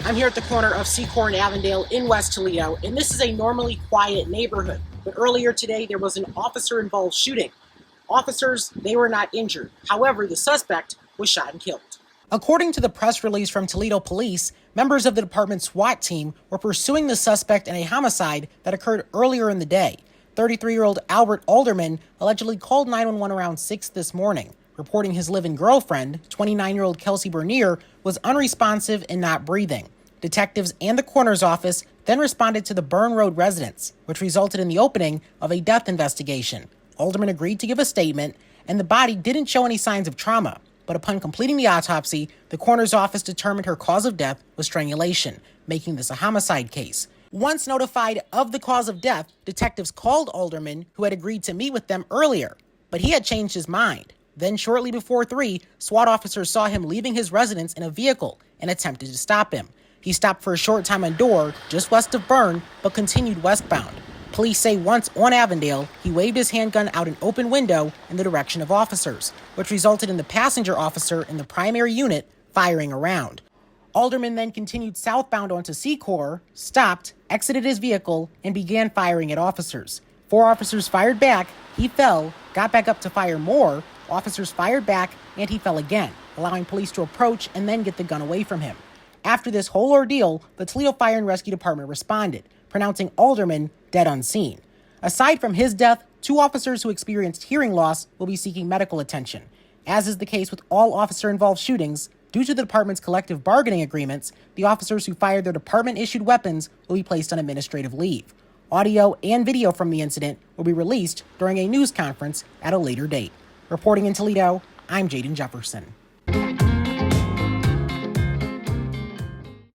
I'm here at the corner of Secor and Avondale in West Toledo, and this is a normally quiet neighborhood. But earlier today, there was an officer-involved shooting. Officers, they were not injured. However, the suspect was shot and killed. According to the press release from Toledo Police, members of the department's SWAT team were pursuing the suspect in a homicide that occurred earlier in the day. 33-year-old Albert Alderman allegedly called 911 around 6 this morning, reporting his live-in girlfriend, 29-year-old Kelsey Bernier, was unresponsive and not breathing. Detectives and the coroner's office then responded to the Burn Road residence, which resulted in the opening of a death investigation. Alderman agreed to give a statement, and the body didn't show any signs of trauma. But upon completing the autopsy, the coroner's office determined her cause of death was strangulation, making this a homicide case. Once notified of the cause of death, detectives called Alderman, who had agreed to meet with them earlier, but he had changed his mind. Then shortly before 3, SWAT officers saw him leaving his residence in a vehicle and attempted to stop him. He stopped for a short time on Dorr, just west of Burn, but continued westbound. Police say once on Avondale, he waved his handgun out an open window in the direction of officers, which resulted in the passenger officer in the primary unit firing a round. Alderman then continued southbound onto Secor, stopped, exited his vehicle, and began firing at officers. 4 officers fired back, he fell, got back up to fire more, officers fired back, and he fell again, allowing police to approach and then get the gun away from him. After this whole ordeal, the Toledo Fire and Rescue Department responded, pronouncing Alderman dead on scene. Aside from his death, 2 officers who experienced hearing loss will be seeking medical attention. As is the case with all officer-involved shootings, due to the department's collective bargaining agreements, the officers who fired their department-issued weapons will be placed on administrative leave. Audio and video from the incident will be released during a news conference at a later date. Reporting in Toledo, I'm Jaden Jefferson.